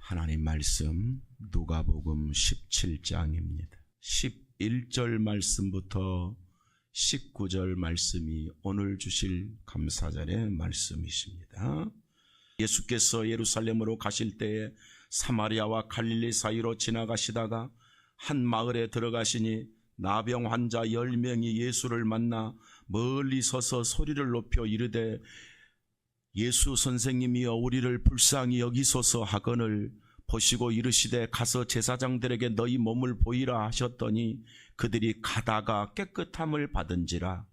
하나님 말씀 누가복음 17장입니다. 11절 말씀부터 19절 말씀이 오늘 주실 감사절의 말씀이십니다. 예수께서 예루살렘으로 가실 때에 사마리아와 갈릴리 사이로 지나가시다가 한 마을에 들어가시니 나병 환자 10명이 예수를 만나 멀리 서서 소리를 높여 이르되 예수 선생님이여 우리를 불쌍히 여기소서 하거늘 보시고 이르시되 가서 제사장들에게 너희 몸을 보이라 하셨더니 그들이 가다가 깨끗함을 받은지라.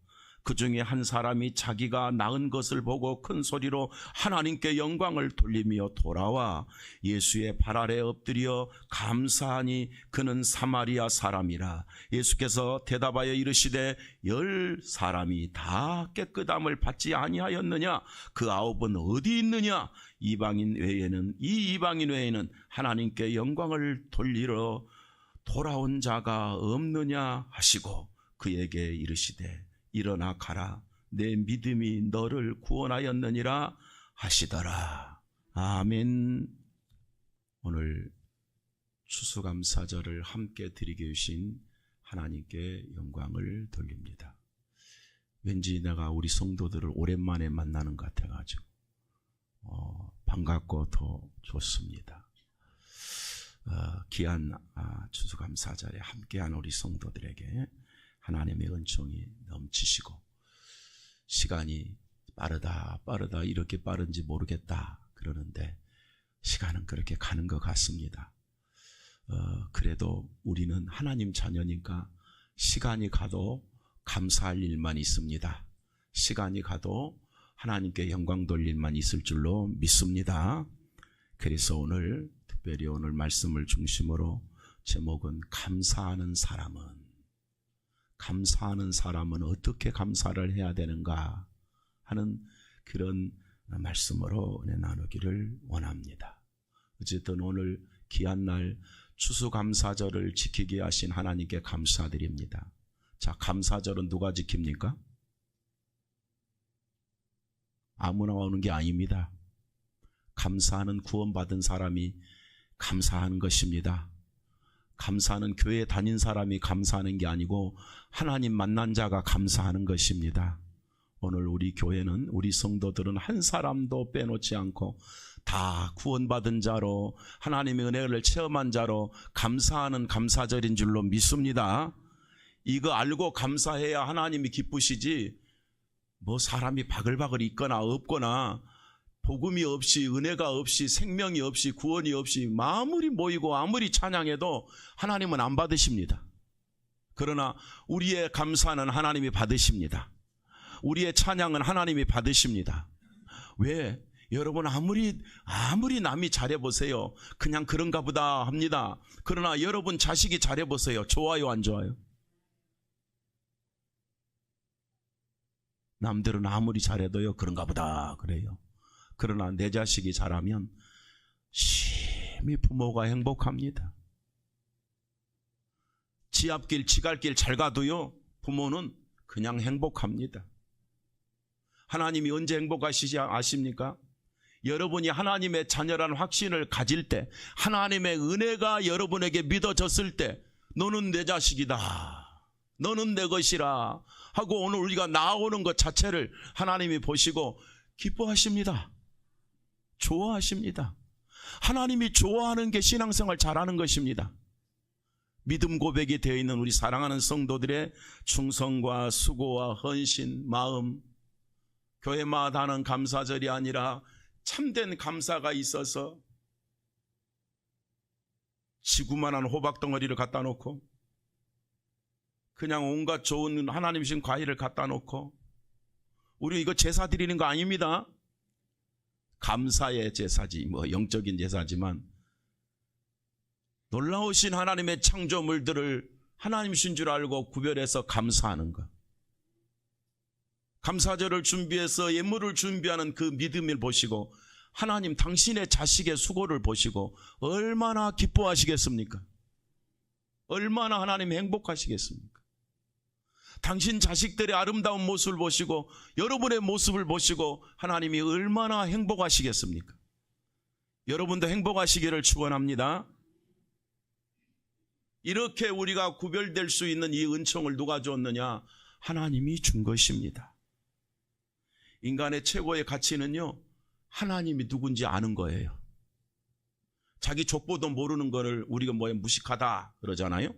그 중에 한 사람이 자기가 낳은 것을 보고 큰 소리로 하나님께 영광을 돌리며 돌아와 예수의 발 아래 엎드려 감사하니 그는 사마리아 사람이라. 예수께서 대답하여 이르시되 10사람이 다 깨끗함을 받지 아니하였느냐? 그 9은 어디 있느냐? 이 이방인 외에는 하나님께 영광을 돌리러 돌아온 자가 없느냐 하시고 그에게 이르시되 일어나 가라 내 믿음이 너를 구원하였느니라 하시더라. 아멘. 오늘 추수감사절을 함께 드리게 주신 하나님께 영광을 돌립니다. 왠지 내가 우리 성도들을 오랜만에 만나는 것 같아가지고 반갑고 더 좋습니다. 귀한 추수감사절에 함께한 우리 성도들에게 하나님의 은총이 넘치시고 시간이 빠르다 이렇게 빠른지 모르겠다 그러는데 시간은 그렇게 가는 것 같습니다. 그래도 우리는 하나님 자녀니까 시간이 가도 감사할 일만 있습니다. 시간이 가도 하나님께 영광 돌릴 일만 있을 줄로 믿습니다. 그래서 특별히 오늘 말씀을 중심으로 제목은 감사하는 사람은 어떻게 감사를 해야 되는가 하는 그런 말씀으로 은혜 나누기를 원합니다. 어쨌든 오늘 귀한 날 추수감사절을 지키게 하신 하나님께 감사드립니다. 자, 감사절은 누가 지킵니까? 아무나 오는 게 아닙니다. 감사하는 구원받은 사람이 감사하는 것입니다. 감사는 교회 다닌 사람이 감사하는 게 아니고 하나님 만난 자가 감사하는 것입니다. 오늘 우리 교회는 우리 성도들은 한 사람도 빼놓지 않고 다 구원받은 자로 하나님의 은혜를 체험한 자로 감사하는 감사절인 줄로 믿습니다. 이거 알고 감사해야 하나님이 기쁘시지 뭐 사람이 바글바글 있거나 없거나 복음이 없이 은혜가 없이 생명이 없이 구원이 없이 아무리 모이고 아무리 찬양해도 하나님은 안 받으십니다. 그러나 우리의 감사는 하나님이 받으십니다. 우리의 찬양은 하나님이 받으십니다. 왜? 여러분 아무리 남이 잘해보세요. 그냥 그런가 보다 합니다. 그러나 여러분 자식이 잘해보세요. 좋아요 안 좋아요? 남들은 아무리 잘해도요 그런가 보다 그래요. 그러나 내 자식이 잘하면 심히 부모가 행복합니다. 지 앞길 지 갈 길 잘 가도요 부모는 그냥 행복합니다. 하나님이 언제 행복하시지 아십니까? 여러분이 하나님의 자녀라는 확신을 가질 때, 하나님의 은혜가 여러분에게 믿어졌을 때 너는 내 자식이다, 너는 내 것이라 하고 오늘 우리가 나오는 것 자체를 하나님이 보시고 기뻐하십니다. 좋아하십니다. 하나님이 좋아하는 게 신앙생활 잘하는 것입니다. 믿음 고백이 되어 있는 우리 사랑하는 성도들의 충성과 수고와 헌신, 마음, 교회마다 하는 감사절이 아니라 참된 감사가 있어서 지구만한 호박덩어리를 갖다 놓고 그냥 온갖 좋은 하나님 주신 과일을 갖다 놓고 우리 이거 제사 드리는 거 아닙니다. 감사의 제사지, 영적인 제사지만 놀라우신 하나님의 창조물들을 하나님이신 줄 알고 구별해서 감사하는 것. 감사절을 준비해서 예물을 준비하는 그 믿음을 보시고 하나님 당신의 자식의 수고를 보시고 얼마나 기뻐하시겠습니까? 얼마나 하나님 행복하시겠습니까? 당신 자식들의 아름다운 모습을 보시고 여러분의 모습을 보시고 하나님이 얼마나 행복하시겠습니까? 여러분도 행복하시기를 축원합니다. 이렇게 우리가 구별될 수 있는 이 은총을 누가 줬느냐? 하나님이 준 것입니다. 인간의 최고의 가치는요, 하나님이 누군지 아는 거예요. 자기 족보도 모르는 거를 우리가 무식하다 그러잖아요.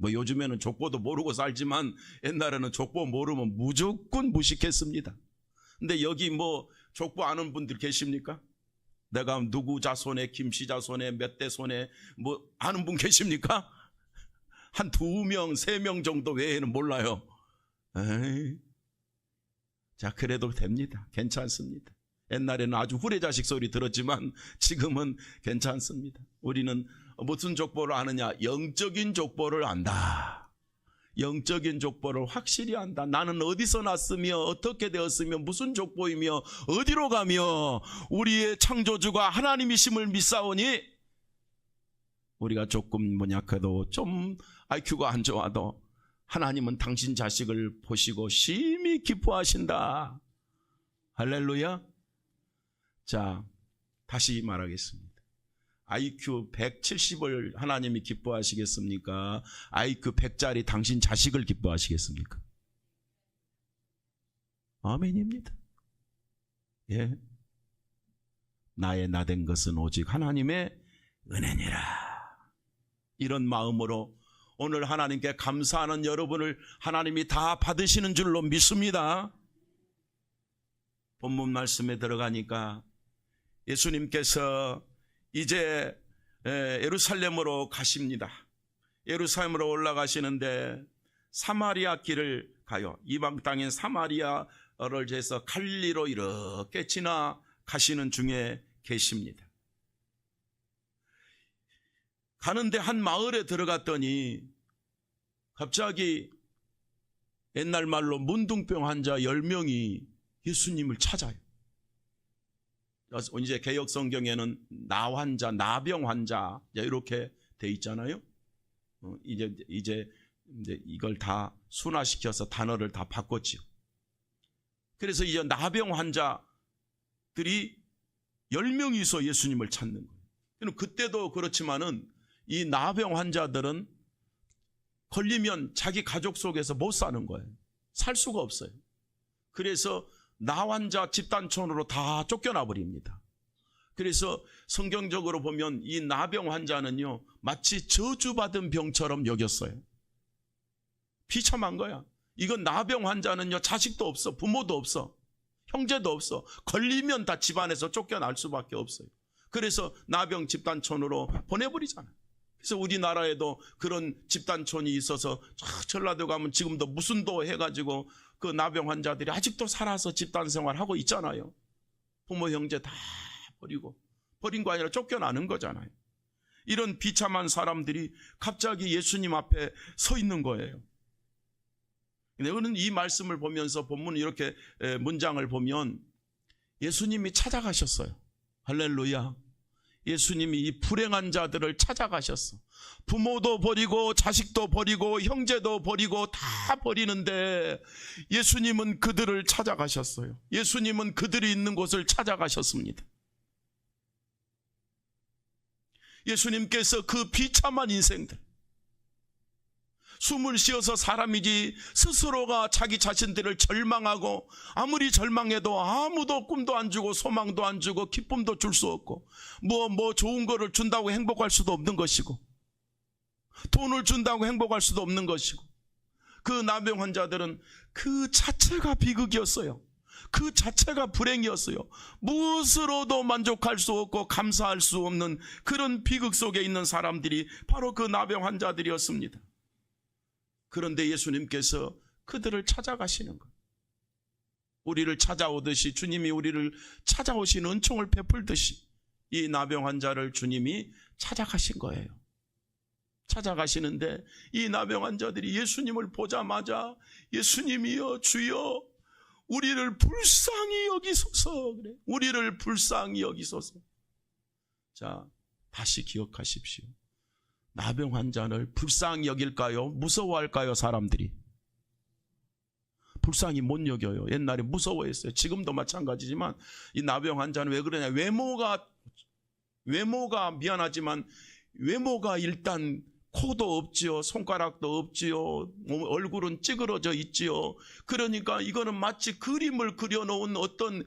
요즘에는 족보도 모르고 살지만 옛날에는 족보 모르면 무조건 무식했습니다. 근데 여기 족보 아는 분들 계십니까? 내가 누구 자손에, 김씨 자손에, 몇 대 손에 아는 분 계십니까? 한 2명, 3명 정도 외에는 몰라요. 에이. 자, 그래도 됩니다. 괜찮습니다. 옛날에는 아주 후레자식 소리 들었지만 지금은 괜찮습니다. 우리는 무슨 족보를 아느냐? 영적인 족보를 안다. 영적인 족보를 확실히 안다. 나는 어디서 났으며 어떻게 되었으며 무슨 족보이며 어디로 가며 우리의 창조주가 하나님이심을 믿사오니 우리가 조금 약해도 좀 IQ가 안 좋아도 하나님은 당신 자식을 보시고 심히 기뻐하신다. 할렐루야. 자, 다시 말하겠습니다. IQ 170을 하나님이 기뻐하시겠습니까? IQ 100짜리 당신 자식을 기뻐하시겠습니까? 아멘입니다. 예. 나의 나된 것은 오직 하나님의 은혜니라. 이런 마음으로 오늘 하나님께 감사하는 여러분을 하나님이 다 받으시는 줄로 믿습니다. 본문 말씀에 들어가니까 예수님께서 이제 예루살렘으로 가십니다. 예루살렘으로 올라가시는데 사마리아 길을 가요. 이방 땅인 사마리아를 해서 갈릴리로 이렇게 지나가시는 중에 계십니다. 가는데 한 마을에 들어갔더니 갑자기 옛날 말로 문둥병 환자 10명이 예수님을 찾아요. 이제 개역 성경에는 나환자, 나병 환자 이렇게 돼 있잖아요. 이제 이걸 다 순화시켜서 단어를 다 바꿨지요. 그래서 이제 나병 환자들이 10명이서 예수님을 찾는 거예요. 그때도 그렇지만은 이 나병 환자들은 걸리면 자기 가족 속에서 못 사는 거예요. 살 수가 없어요. 그래서 나환자 집단촌으로 다 쫓겨나 버립니다. 그래서 성경적으로 보면 이 나병 환자는요, 마치 저주받은 병처럼 여겼어요. 비참한 거야. 이건 나병 환자는요, 자식도 없어, 부모도 없어, 형제도 없어. 걸리면 다 집안에서 쫓겨날 수밖에 없어요. 그래서 나병 집단촌으로 보내버리잖아요. 그래서 우리나라에도 그런 집단촌이 있어서 전라도 가면 지금도 무슨도 해가지고 그 나병 환자들이 아직도 살아서 집단 생활하고 있잖아요. 부모 형제 다 버린 거 아니라 쫓겨나는 거잖아요. 이런 비참한 사람들이 갑자기 예수님 앞에 서 있는 거예요. 우리는 이 말씀을 보면서 본문 이렇게 문장을 보면 예수님이 찾아가셨어요. 할렐루야. 예수님이 이 불행한 자들을 찾아가셨어. 부모도 버리고 자식도 버리고 형제도 버리고 다 버리는데 예수님은 그들을 찾아가셨어요. 예수님은 그들이 있는 곳을 찾아가셨습니다. 예수님께서 그 비참한 인생들, 숨을 쉬어서 사람이지 스스로가 자기 자신들을 절망하고 아무리 절망해도 아무도 꿈도 안 주고 소망도 안 주고 기쁨도 줄 수 없고 뭐 좋은 거를 준다고 행복할 수도 없는 것이고 돈을 준다고 행복할 수도 없는 것이고 그 나병 환자들은 그 자체가 비극이었어요. 그 자체가 불행이었어요. 무엇으로도 만족할 수 없고 감사할 수 없는 그런 비극 속에 있는 사람들이 바로 그 나병 환자들이었습니다. 그런데 예수님께서 그들을 찾아가시는 거예요. 우리를 찾아오듯이 주님이 우리를 찾아오신 은총을 베풀듯이 이 나병 환자를 주님이 찾아가신 거예요. 찾아가시는데 이 나병 환자들이 예수님을 보자마자 예수님이여 주여 우리를 불쌍히 여기소서. 그래. 우리를 불쌍히 여기소서. 자, 다시 기억하십시오. 나병 환자를 불쌍히 여길까요? 무서워할까요? 사람들이 불쌍히 못 여겨요. 옛날에 무서워했어요. 지금도 마찬가지지만 이 나병 환자는 왜 그러냐? 외모가 외모가 미안하지만 외모가 일단 코도 없지요. 손가락도 없지요. 얼굴은 찌그러져 있지요. 그러니까 이거는 마치 그림을 그려놓은 어떤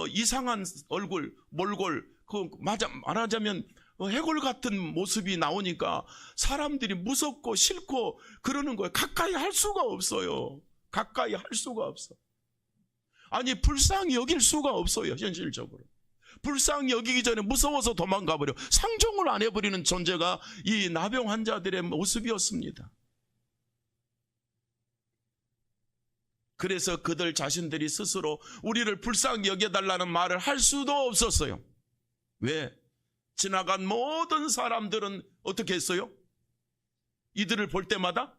이상한 얼굴, 몰골, 말하자면 해골 같은 모습이 나오니까 사람들이 무섭고 싫고 그러는 거예요. 가까이 할 수가 없어요. 가까이 할 수가 없어. 아니, 불쌍히 여길 수가 없어요. 현실적으로. 불쌍히 여기기 전에 무서워서 도망가 버려. 상종을 안 해버리는 존재가 이 나병 환자들의 모습이었습니다. 그래서 그들 자신들이 스스로 우리를 불쌍히 여겨달라는 말을 할 수도 없었어요. 왜? 지나간 모든 사람들은 어떻게 했어요? 이들을 볼 때마다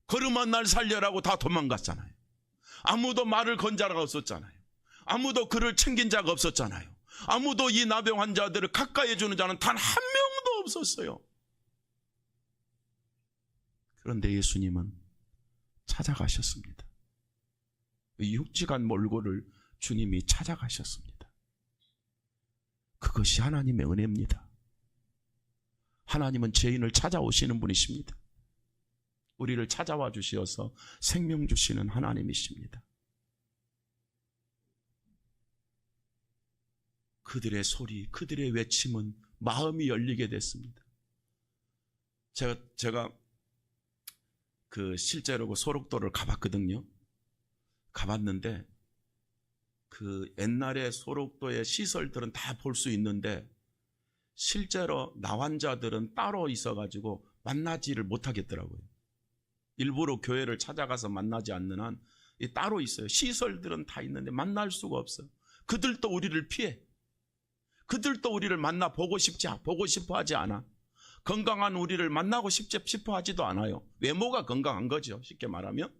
걸음한 날 살려라고 다 도망갔잖아요. 아무도 말을 건 자가 없었잖아요. 아무도 그를 챙긴 자가 없었잖아요. 아무도 이 나병 환자들을 가까이 해주는 자는 단 한 명도 없었어요. 그런데 예수님은 찾아가셨습니다. 육지간 몰골을 주님이 찾아가셨습니다. 그것이 하나님의 은혜입니다. 하나님은 죄인을 찾아오시는 분이십니다. 우리를 찾아와 주시어서 생명 주시는 하나님이십니다. 그들의 소리, 그들의 외침은 마음이 열리게 됐습니다. 제가 실제로 그 소록도를 가봤거든요. 가봤는데 그 옛날에 소록도의 시설들은 다 볼 수 있는데 실제로 나환자들은 따로 있어가지고 만나지를 못하겠더라고요. 일부러 교회를 찾아가서 만나지 않는 한 따로 있어요. 시설들은 다 있는데 만날 수가 없어요. 그들도 우리를 피해. 그들도 우리를 만나 보고 싶어 하지 않아. 건강한 우리를 만나고 싶어 하지도 않아요. 외모가 건강한 거죠. 쉽게 말하면.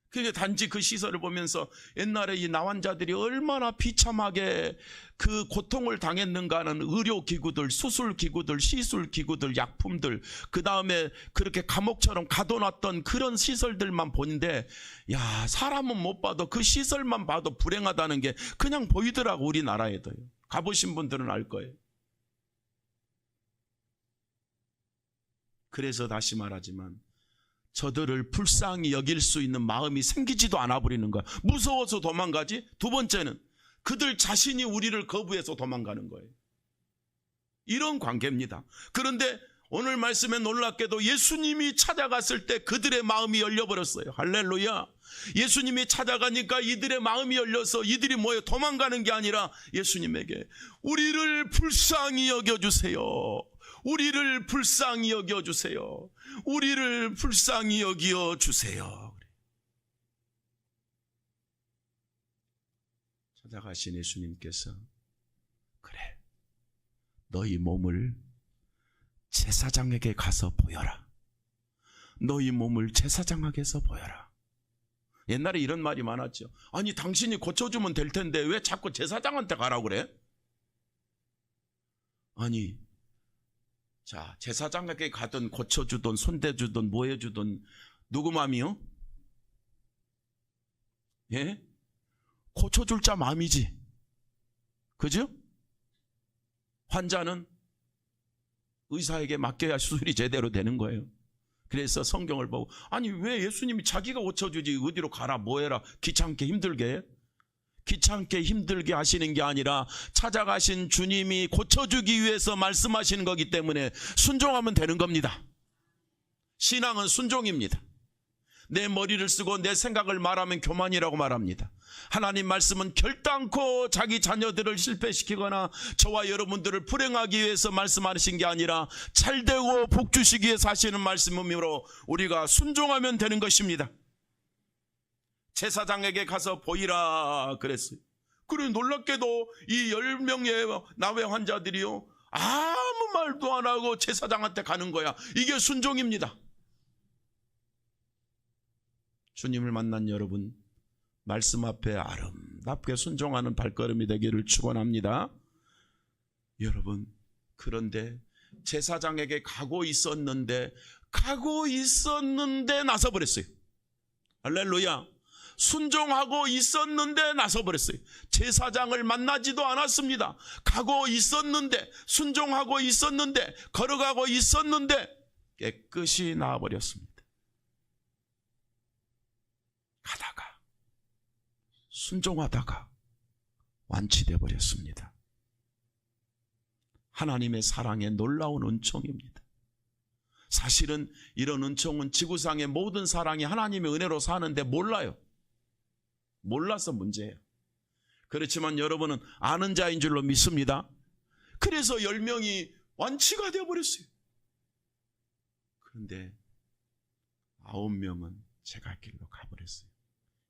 그러니까 단지 그 시설을 보면서 옛날에 이 나환자들이 얼마나 비참하게 그 고통을 당했는가 하는 의료기구들, 수술기구들, 시술기구들, 약품들, 그 다음에 그렇게 감옥처럼 가둬놨던 그런 시설들만 보는데, 야, 사람은 못 봐도 그 시설만 봐도 불행하다는 게 그냥 보이더라고. 우리나라에도요. 가보신 분들은 알 거예요. 그래서 다시 말하지만 저들을 불쌍히 여길 수 있는 마음이 생기지도 않아 버리는 거야. 무서워서 도망가지. 두 번째는 그들 자신이 우리를 거부해서 도망가는 거예요. 이런 관계입니다. 그런데 오늘 말씀에 놀랍게도 예수님이 찾아갔을 때 그들의 마음이 열려버렸어요. 할렐루야. 예수님이 찾아가니까 이들의 마음이 열려서 이들이 뭐예요? 도망가는 게 아니라 예수님에게 우리를 불쌍히 여겨주세요. 우리를 불쌍히 여겨주세요. 우리를 불쌍히 여겨주세요. 찾아가신 예수님께서 그래, 너희 몸을 제사장에게 가서 보여라. 너희 몸을 제사장에게서 보여라. 옛날에 이런 말이 많았죠. 아니, 당신이 고쳐주면 될 텐데 왜 자꾸 제사장한테 가라고 그래? 아니, 자, 제사장에게 가든 고쳐주든 손대주든 뭐해주든 누구 마음이요? 예? 고쳐줄 자 마음이지. 그죠? 환자는 의사에게 맡겨야 수술이 제대로 되는 거예요. 그래서 성경을 보고 아니 왜 예수님이 자기가 고쳐주지 어디로 가라 뭐해라 귀찮게 힘들게 하시는 게 아니라 찾아가신 주님이 고쳐주기 위해서 말씀하시는 거기 때문에 순종하면 되는 겁니다. 신앙은 순종입니다. 내 머리를 쓰고 내 생각을 말하면 교만이라고 말합니다. 하나님 말씀은 결단코 자기 자녀들을 실패시키거나 저와 여러분들을 불행하기 위해서 말씀하신 게 아니라 잘되고 복주시기 위해서 하시는 말씀이므로 우리가 순종하면 되는 것입니다. 제사장에게 가서 보이라 그랬어요. 그리고 놀랍게도 이 10명의 나회 환자들이요 아무 말도 안 하고 제사장한테 가는 거야. 이게 순종입니다. 주님을 만난 여러분, 말씀 앞에 아름답게 순종하는 발걸음이 되기를 축원합니다. 여러분, 그런데 제사장에게 가고 있었는데 나서버렸어요. 할렐루야. 순종하고 있었는데 나서버렸어요. 제사장을 만나지도 않았습니다. 가고 있었는데, 순종하고 있었는데, 걸어가고 있었는데 깨끗이 나와버렸습니다. 가다가, 순종하다가 완치돼 버렸습니다. 하나님의 사랑의 놀라운 은총입니다. 사실은 이런 은총은 지구상의 모든 사랑이 하나님의 은혜로 사는데 몰라요. 몰라서 문제예요. 그렇지만 여러분은 아는 자인 줄로 믿습니다. 그래서 10명이 완치가 되어버렸어요. 그런데 9명은 제갈 길로 가버렸어요.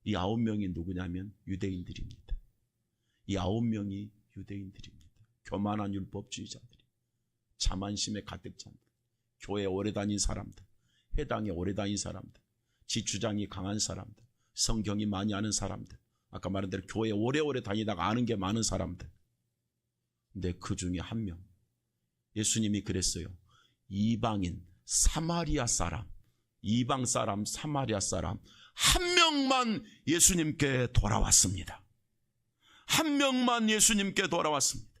이 9명이 누구냐면 유대인들입니다. 이 9명이 유대인들입니다. 교만한 율법주의자들이, 자만심에 가득 찬 교회 오래 다닌 사람들, 해당에 오래 다닌 사람들, 지 주장이 강한 사람들, 성경이 많이 아는 사람들, 아까 말한 대로 교회 오래오래 다니다가 아는 게 많은 사람들. 근데 그 중에 한 명, 예수님이 그랬어요. 이방인 사마리아 사람, 이방 사람, 사마리아 사람 한 명만 예수님께 돌아왔습니다. 한 명만 예수님께 돌아왔습니다.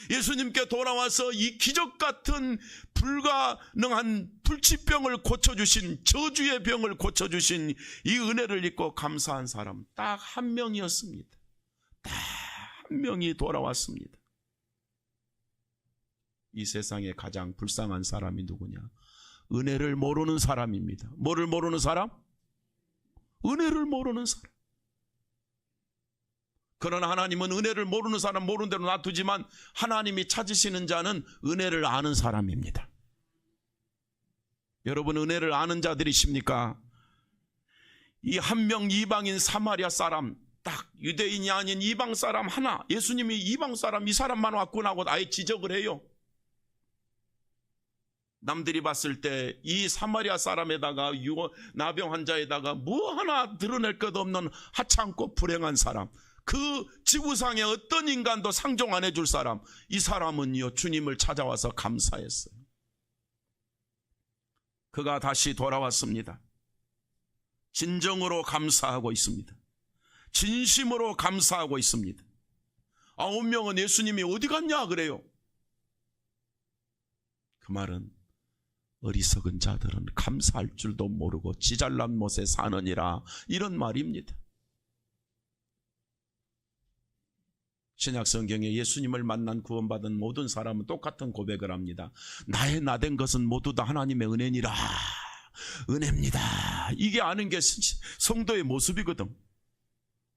예수님께 돌아와서 이 기적 같은 불가능한 불치병을 고쳐주신, 저주의 병을 고쳐주신 이 은혜를 입고 감사한 사람 딱 한 명이었습니다. 딱 한 명이 돌아왔습니다. 이 세상에 가장 불쌍한 사람이 누구냐? 은혜를 모르는 사람입니다. 뭐를 모르는 사람? 은혜를 모르는 사람. 그러나 하나님은 은혜를 모르는 사람 모르는 대로 놔두지만 하나님이 찾으시는 자는 은혜를 아는 사람입니다. 여러분 은혜를 아는 자들이십니까? 이 한 명 이방인 사마리아 사람, 딱 유대인이 아닌 이방 사람 하나, 예수님이 이방 사람 이 사람만 왔구나 하고 아예 지적을 해요. 남들이 봤을 때 이 사마리아 사람에다가 나병 환자에다가 뭐 하나 드러낼 것 없는 하찮고 불행한 사람, 그 지구상의 어떤 인간도 상종 안 해줄 사람, 이 사람은요 주님을 찾아와서 감사했어요. 그가 다시 돌아왔습니다. 진정으로 감사하고 있습니다. 진심으로 감사하고 있습니다. 9명은 예수님이 어디 갔냐 그래요. 그 말은 어리석은 자들은 감사할 줄도 모르고 지잘난 못에 사느니라, 이런 말입니다. 신약 성경에 예수님을 만난 구원받은 모든 사람은 똑같은 고백을 합니다. 나의 나된 것은 모두 다 하나님의 은혜니라. 은혜입니다. 이게 아는 게 성도의 모습이거든.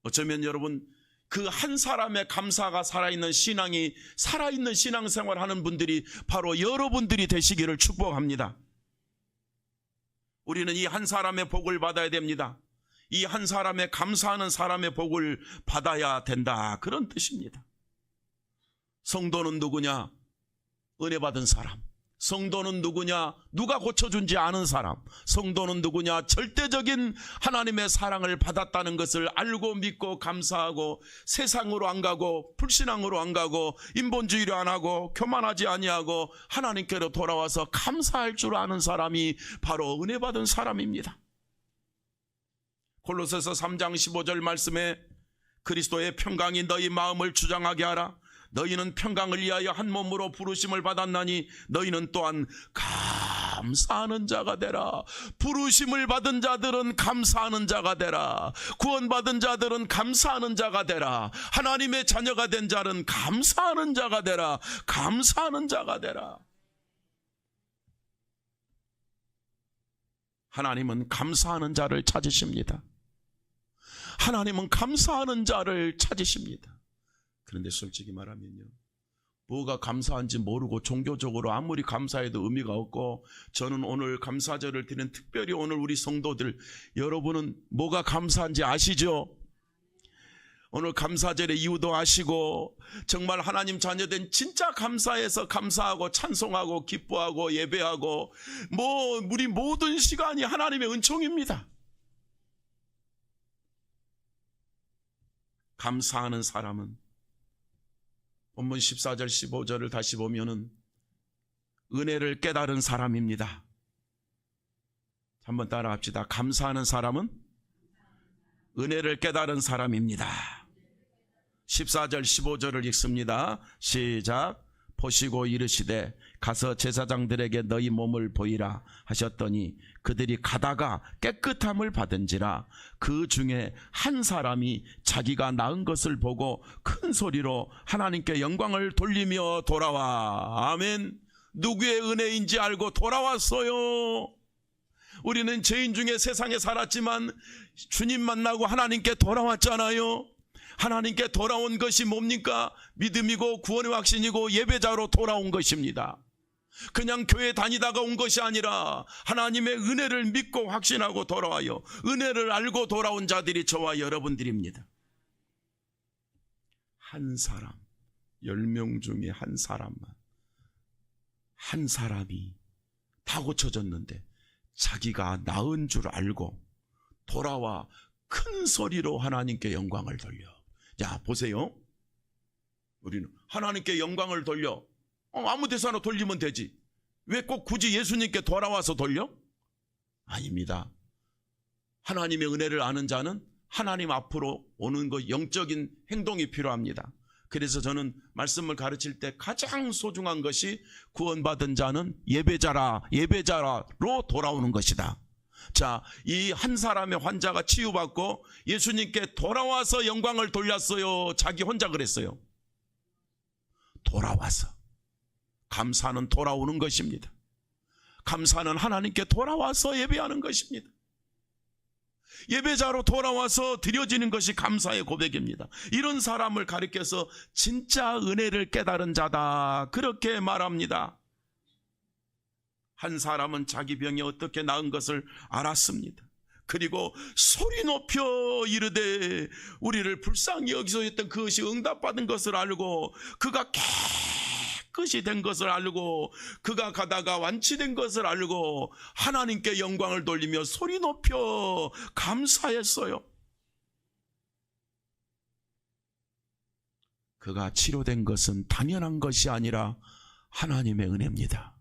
어쩌면 여러분 그 한 사람의 감사가 살아있는 신앙이, 살아있는 신앙생활 하는 분들이 바로 여러분들이 되시기를 축복합니다. 우리는 이 한 사람의 복을 받아야 됩니다. 이 한 사람의 감사하는 사람의 복을 받아야 된다, 그런 뜻입니다. 성도는 누구냐? 은혜 받은 사람. 성도는 누구냐? 누가 고쳐준지 아는 사람. 성도는 누구냐? 절대적인 하나님의 사랑을 받았다는 것을 알고 믿고 감사하고 세상으로 안 가고 불신앙으로 안 가고 인본주의로 안 하고 교만하지 아니하고 하나님께로 돌아와서 감사할 줄 아는 사람이 바로 은혜 받은 사람입니다. 골로새서 3장 15절 말씀에 그리스도의 평강이 너희 마음을 주장하게 하라. 너희는 평강을 위하여 한 몸으로 부르심을 받았나니 너희는 또한 감사하는 자가 되라. 부르심을 받은 자들은 감사하는 자가 되라. 구원받은 자들은 감사하는 자가 되라. 하나님의 자녀가 된 자는 감사하는 자가 되라. 감사하는 자가 되라. 하나님은 감사하는 자를 찾으십니다. 하나님은 감사하는 자를 찾으십니다. 그런데 솔직히 말하면요, 뭐가 감사한지 모르고 종교적으로 아무리 감사해도 의미가 없고, 저는 오늘 감사절을 드리는 특별히 오늘 우리 성도들, 여러분은 뭐가 감사한지 아시죠? 오늘 감사절의 이유도 아시고 정말 하나님 자녀된 진짜 감사해서 감사하고 찬송하고 기뻐하고 예배하고 우리 모든 시간이 하나님의 은총입니다. 감사하는 사람은 본문 14절 15절을 다시 보면은 은혜를 깨달은 사람입니다. 한번 따라 합시다. 감사하는 사람은 은혜를 깨달은 사람입니다. 14절 15절을 읽습니다. 시작. 보시고 이르시되 가서 제사장들에게 너희 몸을 보이라 하셨더니 그들이 가다가 깨끗함을 받은지라. 그 중에 한 사람이 자기가 낳은 것을 보고 큰 소리로 하나님께 영광을 돌리며 돌아와. 아멘. 누구의 은혜인지 알고 돌아왔어요. 우리는 죄인 중에 세상에 살았지만 주님 만나고 하나님께 돌아왔잖아요. 하나님께 돌아온 것이 뭡니까? 믿음이고 구원의 확신이고 예배자로 돌아온 것입니다. 그냥 교회 다니다가 온 것이 아니라 하나님의 은혜를 믿고 확신하고 돌아와요. 은혜를 알고 돌아온 자들이 저와 여러분들입니다. 한 사람, 10명 중에 한 사람만, 한 사람이 다 고쳐졌는데 자기가 나은 줄 알고 돌아와 큰 소리로 하나님께 영광을 돌려. 자, 보세요. 우리는 하나님께 영광을 돌려. 아무 데서나 돌리면 되지. 왜 꼭 굳이 예수님께 돌아와서 돌려? 아닙니다. 하나님의 은혜를 아는 자는 하나님 앞으로 오는 것, 영적인 행동이 필요합니다. 그래서 저는 말씀을 가르칠 때 가장 소중한 것이 구원받은 자는 예배자로 돌아오는 것이다. 자, 이 한 사람의 환자가 치유받고 예수님께 돌아와서 영광을 돌렸어요. 자기 혼자 그랬어요. 돌아와서. 감사는 돌아오는 것입니다. 감사는 하나님께 돌아와서 예배하는 것입니다. 예배자로 돌아와서 드려지는 것이 감사의 고백입니다. 이런 사람을 가리켜서 진짜 은혜를 깨달은 자다, 그렇게 말합니다. 한 사람은 자기 병이 어떻게 나은 것을 알았습니다. 그리고 소리 높여 이르되 우리를 불쌍히 여기서 했던 그것이 응답받은 것을 알고 그가 깨끗이 된 것을 알고 그가 가다가 완치된 것을 알고 하나님께 영광을 돌리며 소리 높여 감사했어요. 그가 치료된 것은 당연한 것이 아니라 하나님의 은혜입니다.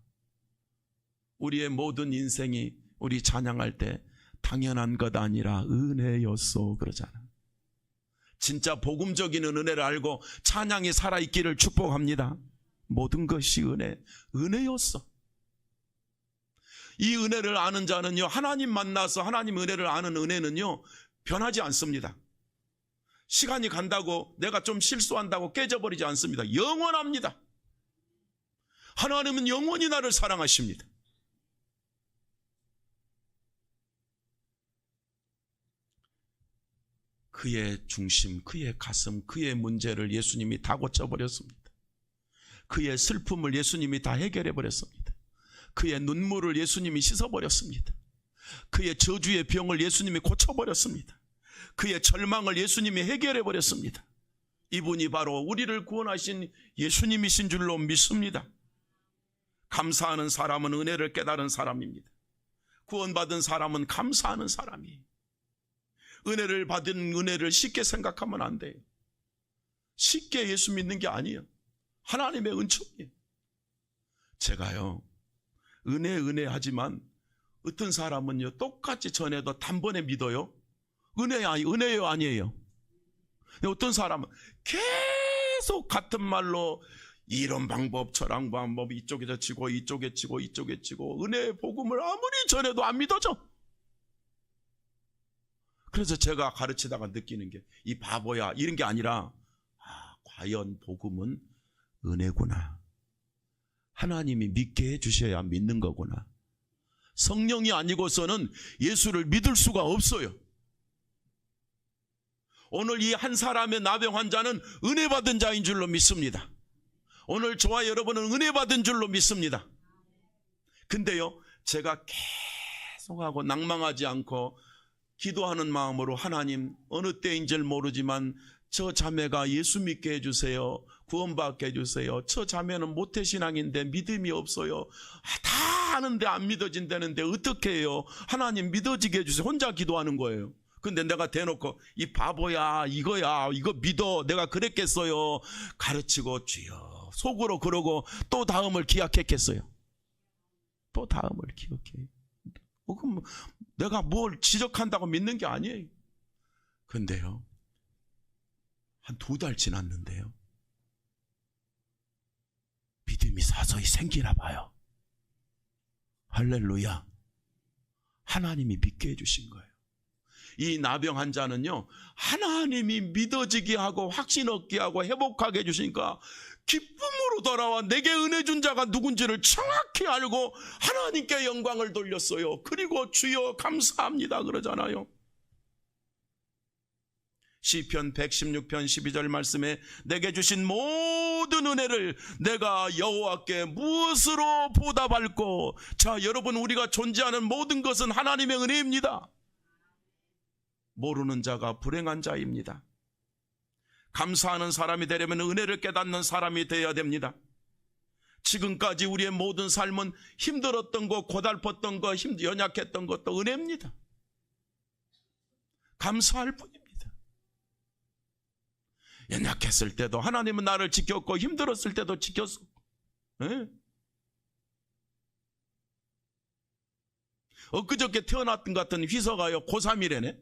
우리의 모든 인생이 우리 찬양할 때 당연한 것 아니라 은혜였소 그러잖아. 진짜 복음적인 은혜를 알고 찬양이 살아있기를 축복합니다. 모든 것이 은혜였어. 이 은혜를 아는 자는요, 하나님 만나서 하나님 은혜를 아는 은혜는요 변하지 않습니다. 시간이 간다고 내가 좀 실수한다고 깨져버리지 않습니다. 영원합니다. 하나님은 영원히 나를 사랑하십니다. 그의 중심, 그의 가슴, 그의 문제를 예수님이 다 고쳐버렸습니다. 그의 슬픔을 예수님이 다 해결해버렸습니다. 그의 눈물을 예수님이 씻어버렸습니다. 그의 저주의 병을 예수님이 고쳐버렸습니다. 그의 절망을 예수님이 해결해버렸습니다. 이분이 바로 우리를 구원하신 예수님이신 줄로 믿습니다. 감사하는 사람은 은혜를 깨달은 사람입니다. 구원받은 사람은 감사하는 사람이에요. 은혜를 받은 은혜를 쉽게 생각하면 안 돼요. 쉽게 예수 믿는 게 아니에요. 하나님의 은총이에요. 제가요, 은혜 하지만 어떤 사람은요 똑같이 전해도 단번에 믿어요. 은혜예요 아니에요? 근데 어떤 사람은 계속 같은 말로 이런 방법 저런 방법 이쪽에서 치고 이쪽에 치고 이쪽에 치고 은혜의 복음을 아무리 전해도 안 믿어져. 그래서 제가 가르치다가 느끼는 게 이 바보야 이런 게 아니라 과연 복음은 은혜구나. 하나님이 믿게 해주셔야 믿는 거구나. 성령이 아니고서는 예수를 믿을 수가 없어요. 오늘 이 한 사람의 나병 환자는 은혜 받은 자인 줄로 믿습니다. 오늘 저와 여러분은 은혜 받은 줄로 믿습니다. 근데요, 제가 계속하고 낭망하지 않고 기도하는 마음으로 하나님 어느 때인지 모르지만 저 자매가 예수 믿게 해주세요. 구원받게 해주세요. 저 자매는 모태신앙인데 믿음이 없어요. 다 아는데 안 믿어진다는데 어떻게 해요? 하나님 믿어지게 해주세요. 혼자 기도하는 거예요. 근데 내가 대놓고 이 바보야 이거야 이거 믿어 내가 그랬겠어요 가르치고 주여 속으로 그러고 또 다음을 기약했겠어요? 또 다음을 기억해. 그럼 내가 뭘 지적한다고 믿는 게 아니에요. 근데요, 한 2달 지났는데요, 믿음이 서서히 생기나 봐요. 할렐루야. 하나님이 믿게 해주신 거예요. 이 나병 환자는요, 하나님이 믿어지게 하고 확신 얻게 하고 회복하게 해주시니까 기쁨으로 돌아와 내게 은혜 준 자가 누군지를 정확히 알고 하나님께 영광을 돌렸어요. 그리고 주여 감사합니다 그러잖아요. 시편 116편 12절 말씀에 내게 주신 모든 은혜를 내가 여호와께 무엇으로 보답할꼬. 자, 여러분, 우리가 존재하는 모든 것은 하나님의 은혜입니다. 모르는 자가 불행한 자입니다. 감사하는 사람이 되려면 은혜를 깨닫는 사람이 되어야 됩니다. 지금까지 우리의 모든 삶은 힘들었던 것, 고달팠던 것, 연약했던 것도 은혜입니다. 감사할 뿐입니다. 연약했을 때도 하나님은 나를 지켰고 힘들었을 때도 지켰고, 엊그저께 태어났던 것 같은 휘서가요, 고3이래네.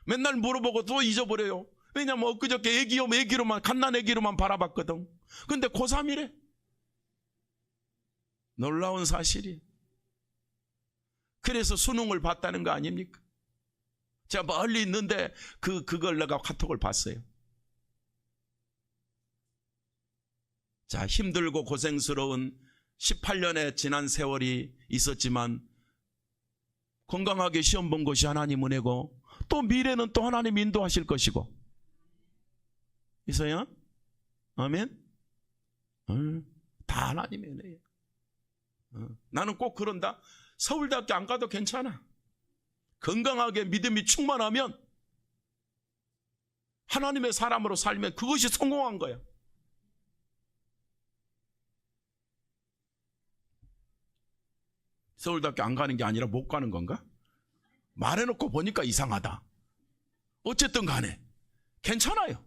맨날 물어보고 또 잊어버려요. 왜냐면 엊그저께 애기로만, 갓난 애기로만 바라봤거든. 근데 고3이래. 놀라운 사실이에요. 그래서 수능을 봤다는 거 아닙니까? 제가 멀리 있는데 그걸 내가 카톡을 봤어요. 자, 힘들고 고생스러운 18년의 지난 세월이 있었지만 건강하게 시험 본 것이 하나님 은혜고 또 미래는 또 하나님 인도하실 것이고. 이서야? 아멘? 다 하나님의 은혜예요. 나는 꼭 그런다. 서울대학교 안 가도 괜찮아. 건강하게 믿음이 충만하면 하나님의 사람으로 살면 그것이 성공한 거야. 서울대학교 안 가는 게 아니라 못 가는 건가? 말해놓고 보니까 이상하다. 어쨌든 간에 괜찮아요.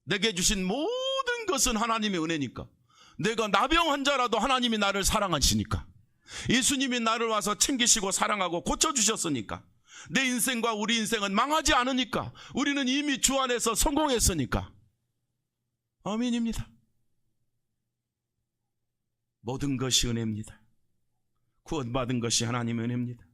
내게 주신 모든 것은 하나님의 은혜니까. 내가 나병 환자라도 하나님이 나를 사랑하시니까, 예수님이 나를 와서 챙기시고 사랑하고 고쳐주셨으니까, 내 인생과 우리 인생은 망하지 않으니까, 우리는 이미 주 안에서 성공했으니까. 아멘입니다. 모든 것이 은혜입니다. 구원받은 것이 하나님의 은혜입니다.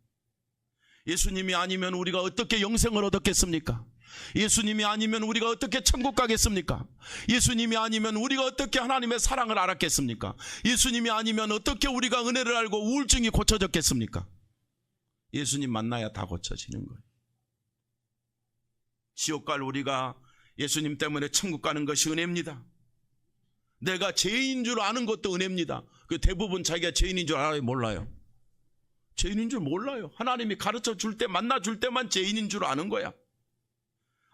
예수님이 아니면 우리가 어떻게 영생을 얻었겠습니까? 예수님이 아니면 우리가 어떻게 천국 가겠습니까? 예수님이 아니면 우리가 어떻게 하나님의 사랑을 알았겠습니까? 예수님이 아니면 어떻게 우리가 은혜를 알고 우울증이 고쳐졌겠습니까? 예수님 만나야 다 고쳐지는 거예요. 지옥 갈 우리가 예수님 때문에 천국 가는 것이 은혜입니다. 내가 죄인인 줄 아는 것도 은혜입니다. 그 대부분 자기가 죄인인 줄 알아요? 몰라요? 죄인인 줄 몰라요. 하나님이 가르쳐 줄 때, 만나 줄 때만 죄인인 줄 아는 거야.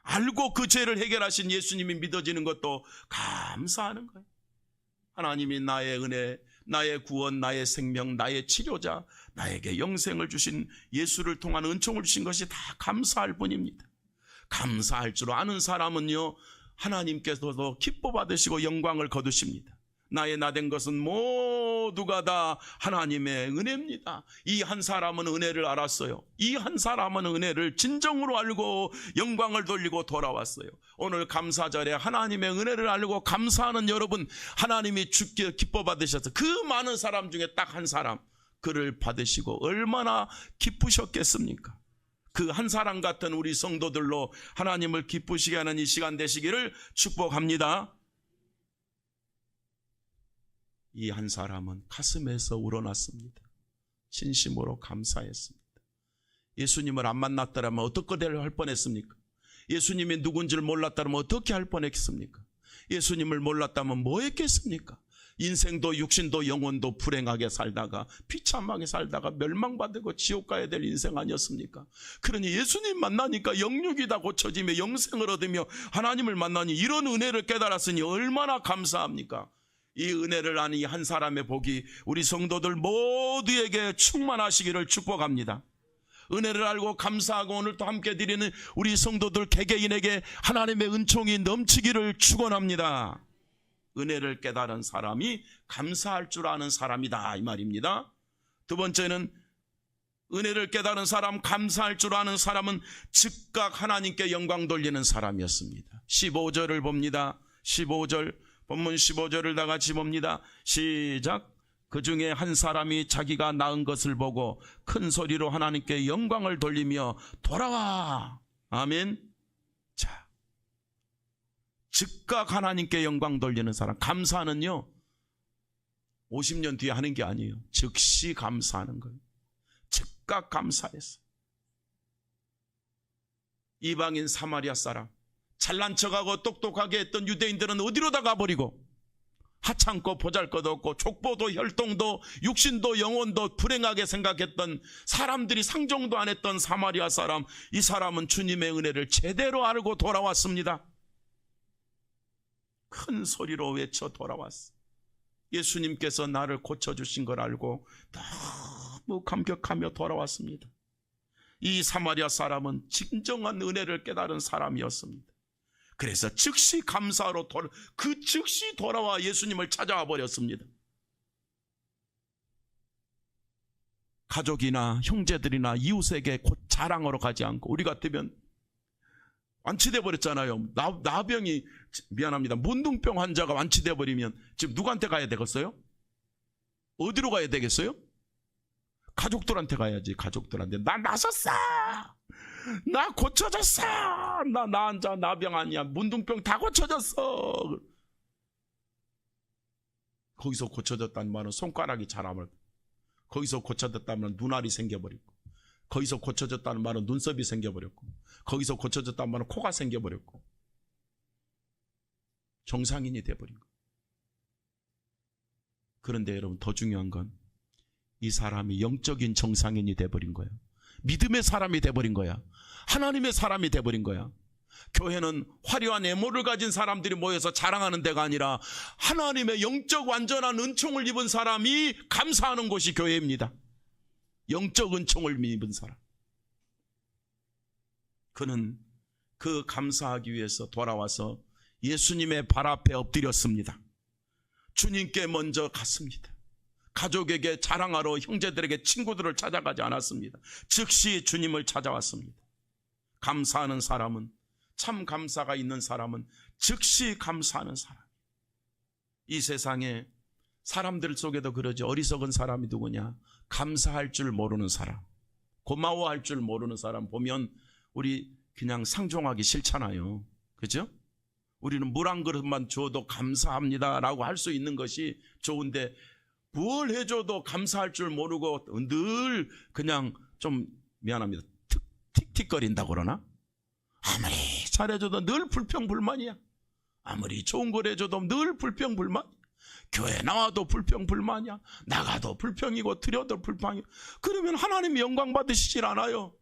알고 그 죄를 해결하신 예수님이 믿어지는 것도 감사하는 거예요. 하나님이 나의 은혜, 나의 구원, 나의 생명, 나의 치료자, 나에게 영생을 주신 예수를 통한 은총을 주신 것이 다 감사할 뿐입니다. 감사할 줄 아는 사람은요, 하나님께서도 기뻐 받으시고 영광을 거두십니다. 나의 나된 것은 모두가 다 하나님의 은혜입니다. 이 한 사람은 은혜를 알았어요. 이 한 사람은 은혜를 진정으로 알고 영광을 돌리고 돌아왔어요. 오늘 감사절에 하나님의 은혜를 알고 감사하는 여러분, 하나님이 주께 기뻐 받으셔서 그 많은 사람 중에 딱 한 사람, 그를 받으시고 얼마나 기쁘셨겠습니까? 그 한 사람 같은 우리 성도들로 하나님을 기쁘시게 하는 이 시간 되시기를 축복합니다. 이 한 사람은 가슴에서 우러났습니다. 진심으로 감사했습니다. 예수님을 안 만났더라면 어떻게 할 뻔했습니까? 예수님이 누군지를 몰랐다면 어떻게 할 뻔했습니까? 예수님을 몰랐다면 뭐 했겠습니까? 인생도 육신도 영혼도 불행하게 살다가 비참하게 살다가 멸망받고 지옥 가야 될 인생 아니었습니까? 그러니 예수님 만나니까 영육이 다 고쳐지며 영생을 얻으며 하나님을 만나니 이런 은혜를 깨달았으니 얼마나 감사합니까? 이 은혜를 아는 이 한 사람의 복이 우리 성도들 모두에게 충만하시기를 축복합니다. 은혜를 알고 감사하고 오늘 또 함께 드리는 우리 성도들 개개인에게 하나님의 은총이 넘치기를 축원합니다. 은혜를 깨달은 사람이 감사할 줄 아는 사람이다, 이 말입니다. 두 번째는 은혜를 깨달은 사람, 감사할 줄 아는 사람은 즉각 하나님께 영광 돌리는 사람이었습니다. 15절을 봅니다. 15절, 본문 15절을 다 같이 봅니다. 시작. 그 중에 한 사람이 자기가 낳은 것을 보고 큰 소리로 하나님께 영광을 돌리며 돌아와. 아멘. 자, 즉각 하나님께 영광 돌리는 사람. 감사는요, 50년 뒤에 하는 게 아니에요. 즉시 감사하는 거예요. 즉각 감사했어. 이방인 사마리아 사람, 잘난 척하고 똑똑하게 했던 유대인들은 어디로 다 가버리고 하찮고 보잘것없고 족보도 혈통도 육신도 영혼도 불행하게 생각했던 사람들이 상종도 안 했던 사마리아 사람, 이 사람은 주님의 은혜를 제대로 알고 돌아왔습니다. 큰 소리로 외쳐 돌아왔어. 예수님께서 나를 고쳐주신 걸 알고 너무 감격하며 돌아왔습니다. 이 사마리아 사람은 진정한 은혜를 깨달은 사람이었습니다. 그래서 즉시 감사로 즉시 돌아와 예수님을 찾아와 버렸습니다. 가족이나 형제들이나 이웃에게 곧 자랑하러 가지 않고, 우리 같으면 완치돼 버렸잖아요. 나병이, 미안합니다, 문둥병 환자가 완치돼 버리면 지금 누구한테 가야 되겠어요? 어디로 가야 되겠어요? 가족들한테 가야지. 가족들한테 나 나섰어, 나 고쳐졌어, 나병 아니야, 문둥병 다 고쳐졌어. 거기서 고쳐졌다는 말은 손가락이 자라면, 거기서 고쳐졌다면 눈알이 생겨버리고, 거기서 고쳐졌다는 말은 눈썹이 생겨버렸고, 거기서 고쳐졌다는 말은 코가 생겨버렸고, 정상인이 돼버린 거예요. 그런데 여러분, 더 중요한 건 이 사람이 영적인 정상인이 돼버린 거예요. 믿음의 사람이 돼버린 거야. 하나님의 사람이 돼버린 거야. 교회는 화려한 애모를 가진 사람들이 모여서 자랑하는 데가 아니라 하나님의 영적 완전한 은총을 입은 사람이 감사하는 곳이 교회입니다. 영적 은총을 입은 사람. 그는 그 감사하기 위해서 돌아와서 예수님의 발 앞에 엎드렸습니다. 주님께 먼저 갔습니다. 가족에게 자랑하러 형제들에게 친구들을 찾아가지 않았습니다. 즉시 주님을 찾아왔습니다. 감사하는 사람은, 참 감사가 있는 사람은 즉시 감사하는 사람. 이 세상에 사람들 속에도 그러지, 어리석은 사람이 누구냐? 감사할 줄 모르는 사람, 고마워할 줄 모르는 사람 보면 우리 그냥 상종하기 싫잖아요. 그죠? 우리는 물 한 그릇만 줘도 감사합니다 라고 할 수 있는 것이 좋은데, 뭘 해줘도 감사할 줄 모르고 늘 그냥 좀, 미안합니다, 틱틱거린다고 그러나? 아무리 잘해줘도 늘 불평불만이야. 아무리 좋은 걸 해줘도 늘 불평불만. 교회 나와도 불평불만이야. 나가도 불평이고 드려도 불평이고. 그러면 하나님이 영광 받으시질 않아요.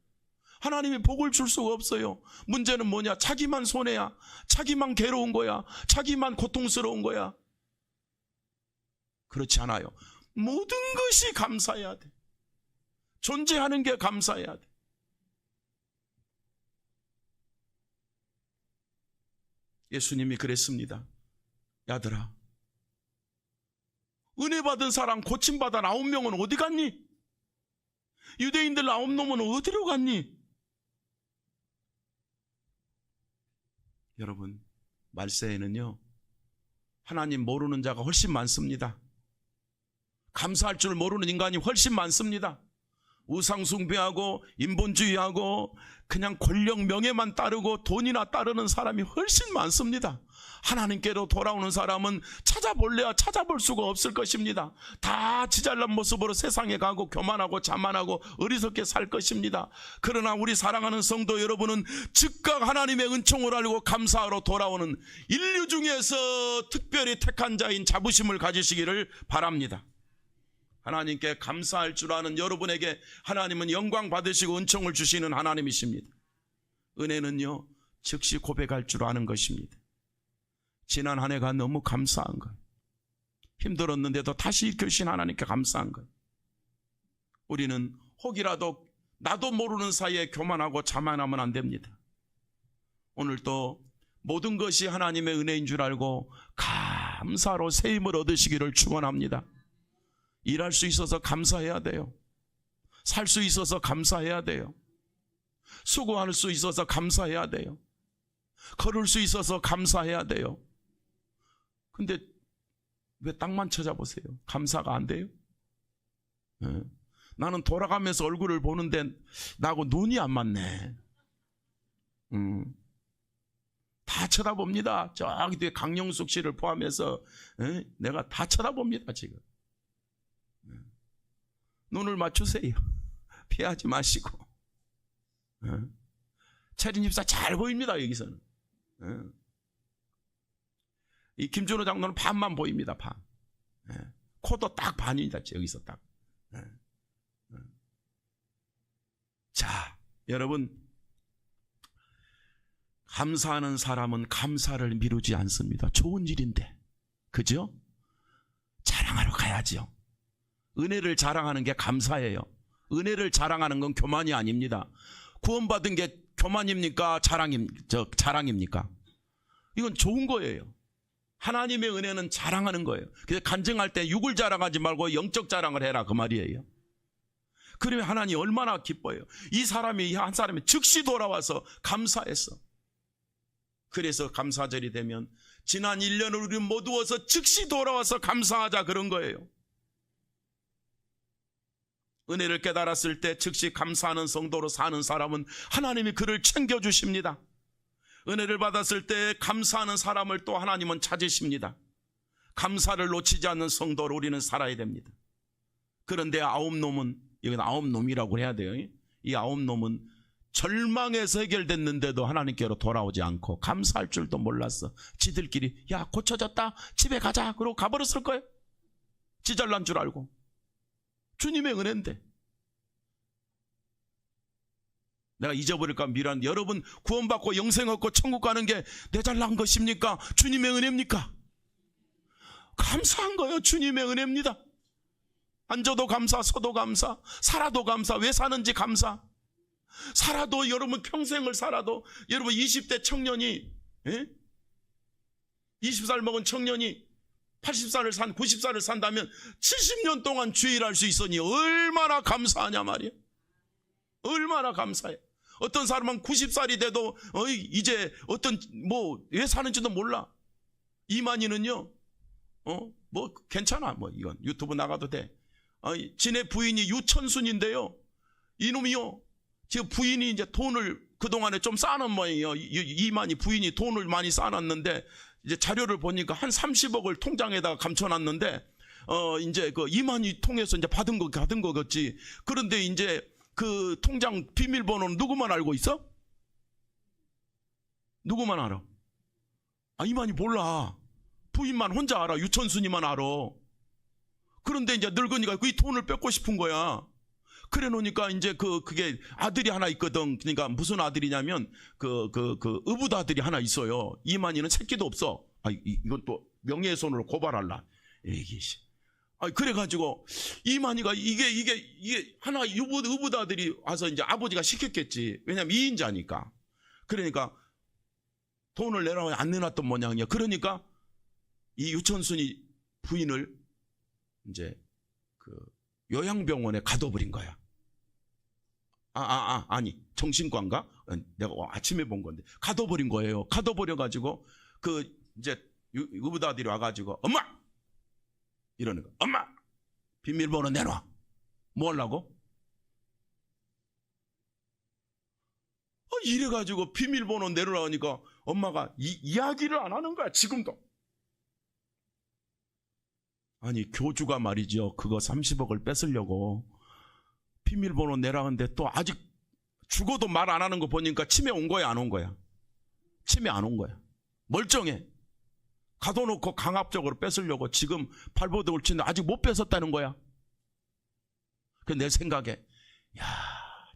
하나님이 복을 줄 수가 없어요. 문제는 뭐냐? 자기만 손해야. 자기만 괴로운 거야. 자기만 고통스러운 거야. 그렇지 않아요. 모든 것이 감사해야 돼. 존재하는 게 감사해야 돼. 예수님이 그랬습니다. 야들아, 은혜 받은 사람 고침받아 9명은 어디 갔니? 유대인들 9놈은 어디로 갔니? 여러분, 말세에는요, 하나님 모르는 자가 훨씬 많습니다. 감사할 줄 모르는 인간이 훨씬 많습니다. 우상숭배하고 인본주의하고 그냥 권력 명예만 따르고 돈이나 따르는 사람이 훨씬 많습니다. 하나님께로 돌아오는 사람은 찾아볼래야 찾아볼 수가 없을 것입니다. 다 지잘난 모습으로 세상에 가고 교만하고 자만하고 어리석게 살 것입니다. 그러나 우리 사랑하는 성도 여러분은 즉각 하나님의 은총을 알고 감사하러 돌아오는 인류 중에서 특별히 택한 자인 자부심을 가지시기를 바랍니다. 하나님께 감사할 줄 아는 여러분에게 하나님은 영광 받으시고 은총을 주시는 하나님이십니다. 은혜는요, 즉시 고백할 줄 아는 것입니다. 지난 한 해가 너무 감사한 것, 힘들었는데도 다시 일으키신 하나님께 감사한 것. 우리는 혹이라도 나도 모르는 사이에 교만하고 자만하면 안 됩니다. 오늘도 모든 것이 하나님의 은혜인 줄 알고 감사로 새 힘을 얻으시기를 축원합니다. 일할 수 있어서 감사해야 돼요. 살 수 있어서 감사해야 돼요. 수고할 수 있어서 감사해야 돼요. 걸을 수 있어서 감사해야 돼요. 근데 왜 땅만 찾아보세요? 감사가 안 돼요? 네. 나는 돌아가면서 얼굴을 보는데 나하고 눈이 안 맞네. 다 쳐다봅니다. 저기 뒤에 강영숙 씨를 포함해서 내가 다 쳐다봅니다 지금. 눈을 맞추세요. 피하지 마시고. 채린 집사 잘 보입니다 여기서는. 이 김준호 장로는 반만 보입니다. 반. 코도 딱 반이다 여기서 딱. 자, 여러분, 감사하는 사람은 감사를 미루지 않습니다. 좋은 일인데, 그죠? 자랑하러 가야죠. 은혜를 자랑하는 게 감사예요. 은혜를 자랑하는 건 교만이 아닙니다. 구원받은 게 교만입니까? 자랑입니까? 이건 좋은 거예요. 하나님의 은혜는 자랑하는 거예요. 그래서 간증할 때 육을 자랑하지 말고 영적 자랑을 해라 그 말이에요. 그러면 하나님 얼마나 기뻐요. 이 사람이 한 사람이 즉시 돌아와서 감사했어. 그래서 감사절이 되면 지난 1년을 우리 모두어서 즉시 돌아와서 감사하자 그런 거예요. 은혜를 깨달았을 때 즉시 감사하는 성도로 사는 사람은 하나님이 그를 챙겨주십니다. 은혜를 받았을 때 감사하는 사람을 또 하나님은 찾으십니다. 감사를 놓치지 않는 성도로 우리는 살아야 됩니다. 그런데 아홉 놈은, 여기는 아홉 놈이라고 해야 돼요. 이 아홉 놈은 절망에서 해결됐는데도 하나님께로 돌아오지 않고 감사할 줄도 몰랐어. 지들끼리 야 고쳐졌다 집에 가자 그러고 가버렸을 거예요. 지 잘난 줄 알고. 주님의 은혜인데. 내가 잊어버릴까 미란 여러분 구원받고 영생 얻고 천국 가는 게 내 잘난 것입니까? 주님의 은혜입니까? 감사한 거예요. 주님의 은혜입니다. 앉아도 감사, 서도 감사, 살아도 감사, 왜 사는지 감사. 살아도 여러분 평생을 살아도 여러분 20대 청년이 20살 먹은 청년이 80살을 90살을 산다면 70년 동안 주일할 수 있으니 얼마나 감사하냐 말이에요. 얼마나 감사해. 어떤 사람은 90살이 돼도 이제 왜 사는지도 몰라. 이만희는요 뭐 괜찮아 뭐 이건 유튜브 나가도 돼. 지네 부인이 유천순인데요. 이놈이요 지금 부인이 이제 돈을 그동안에 좀 쌓아놓은 모양이에요. 이만희 부인이 돈을 많이 쌓아놨는데 이제 자료를 보니까 한 30억을 통장에다가 감춰놨는데 이제 그 이만희 통해서 이제 받은 거겠지. 그런데 이제 그 통장 비밀번호는 누구만 알고 있어? 누구만 알아? 이만희 몰라. 부인만 혼자 알아. 유천순이만 알아. 그런데 이제 늙으니까 그 돈을 뺏고 싶은 거야. 그래 놓으니까 이제 그게 아들이 하나 있거든. 그러니까 무슨 아들이냐면 의붓 아들이 하나 있어요. 이만희는 새끼도 없어. 이건 또 명예훼손으로 고발할라. 이게 그래가지고 이만희가 이게 하나 의붓 아들이 와서 이제 아버지가 시켰겠지. 왜냐면 2인자니까. 그러니까 돈을 내라고 안 내놨던 모양이야. 그러니까 이 유천순이 부인을 이제 그 요양병원에 가둬버린 거야. 아니 정신과인가? 내가 아침에 본 건데 가둬버린 거예요. 가둬버려가지고 이제 의붓 아들이 와가지고 엄마 이러는 거. 엄마 비밀번호 내놔. 뭐 하려고? 이래가지고 비밀번호 내놓으라고 하니까 엄마가 이야기를 안 하는 거야. 지금도. 아니 교주가 말이죠. 그거 30억을 뺏으려고 비밀번호 내라는데 또 아직 죽어도 말 안 하는 거 보니까 치매 온 거야 안 온 거야? 치매 안 온 거야. 멀쩡해. 가둬놓고 강압적으로 뺏으려고 지금 발버둥을 치는데 아직 못 뺏었다는 거야. 그 내 생각에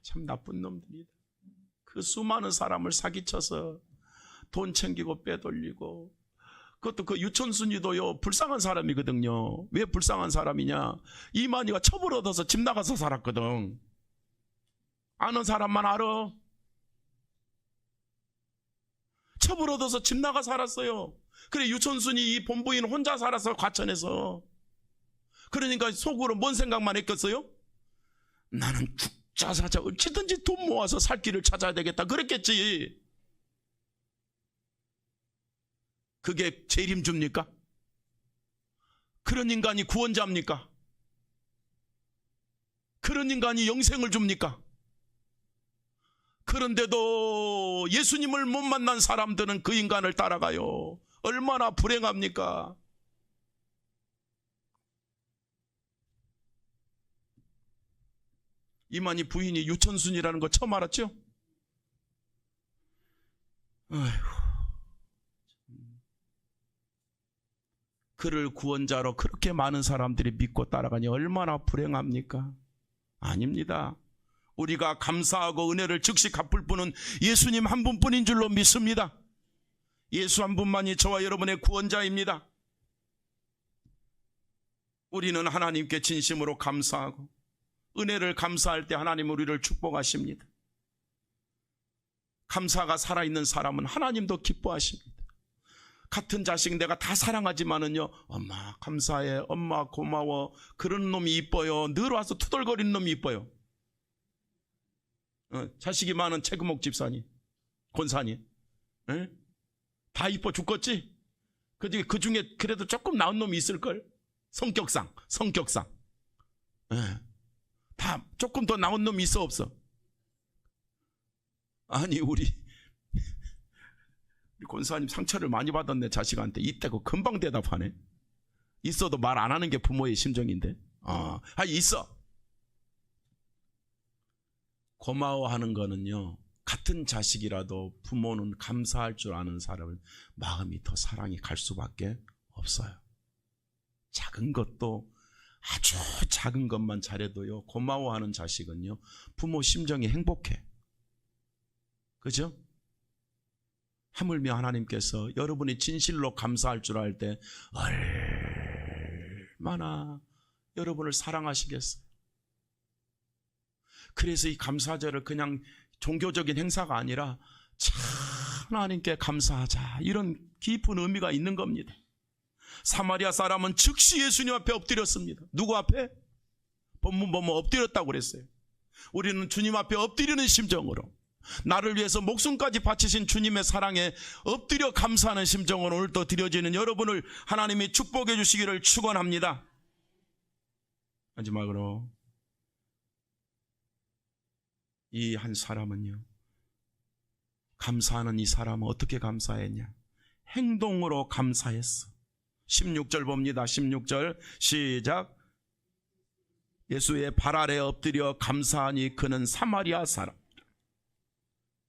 참 나쁜 놈들이다. 그 수많은 사람을 사기쳐서 돈 챙기고 빼돌리고. 그것도 그 유천순이도요 불쌍한 사람이거든요. 왜 불쌍한 사람이냐? 이만희가 첩을 얻어서 집 나가서 살았거든. 아는 사람만 알아. 첩을 얻어서 집 나가 살았어요. 그래 유천순이 이 본부인 혼자 살아서 과천에서. 그러니까 속으로 뭔 생각만 했겠어요? 나는 죽자사자 어찌든지 돈 모아서 살 길을 찾아야 되겠다 그랬겠지. 그게 제일 힘줍니까? 그런 인간이 구원자입니까? 그런 인간이 영생을 줍니까? 그런데도 예수님을 못 만난 사람들은 그 인간을 따라가요. 얼마나 불행합니까? 이만희 부인이 유천순이라는 거 처음 알았죠? 아이고. 그를 구원자로 그렇게 많은 사람들이 믿고 따라가니 얼마나 불행합니까? 아닙니다. 우리가 감사하고 은혜를 즉시 갚을 분은 예수님 한 분뿐인 줄로 믿습니다. 예수 한 분만이 저와 여러분의 구원자입니다. 우리는 하나님께 진심으로 감사하고 은혜를 감사할 때 하나님 우리를 축복하십니다. 감사가 살아있는 사람은 하나님도 기뻐하십니다. 같은 자식 내가 다 사랑하지만은요, 엄마 감사해, 엄마 고마워, 그런 놈이 이뻐요. 늘 와서 투덜거리는 놈이 이뻐요. 자식이 많은 최금옥 집사님, 권사님, 다 이뻐 죽겠지? 그 중에 그래도 조금 나은 놈이 있을걸? 성격상. 다 조금 더 나은 놈이 있어 없어? 아니 우리 권사님 상처를 많이 받았네. 자식한테. 이때고 금방 대답하네. 있어도 말 안 하는 게 부모의 심정인데. 있어. 고마워하는 거는요, 같은 자식이라도 부모는 감사할 줄 아는 사람은 마음이 더 사랑이 갈 수밖에 없어요. 작은 것도, 아주 작은 것만 잘해도요, 고마워하는 자식은요 부모 심정이 행복해. 그죠? 하물며 하나님께서 여러분이 진실로 감사할 줄 알 때 얼마나 여러분을 사랑하시겠어요. 그래서 이 감사절을 그냥 종교적인 행사가 아니라 참 하나님께 감사하자, 이런 깊은 의미가 있는 겁니다. 사마리아 사람은 즉시 예수님 앞에 엎드렸습니다. 누구 앞에? 본문 보면 엎드렸다고 그랬어요. 우리는 주님 앞에 엎드리는 심정으로, 나를 위해서 목숨까지 바치신 주님의 사랑에 엎드려 감사하는 심정으로 오늘도 드려지는 여러분을 하나님이 축복해 주시기를 축원합니다. 마지막으로 이 한 사람은요, 감사하는 이 사람은 어떻게 감사했냐? 행동으로 감사했어. 16절 봅니다. 16절 시작. 예수의 발 아래 엎드려 감사하니 그는 사마리아 사람.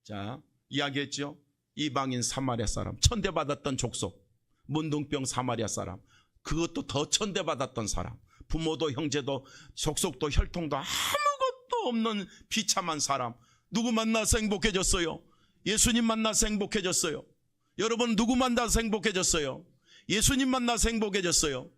자, 이야기했죠. 이방인 사마리아 사람, 천대받았던 족속, 문둥병 사마리아 사람, 그것도 더 천대받았던 사람, 부모도 형제도 족속도 혈통도 아무것도 없는 비참한 사람. 누구 만나서 행복해졌어요? 예수님 만나서 행복해졌어요. 여러분 누구 만나서 행복해졌어요? 예수님 만나서 행복해졌어요.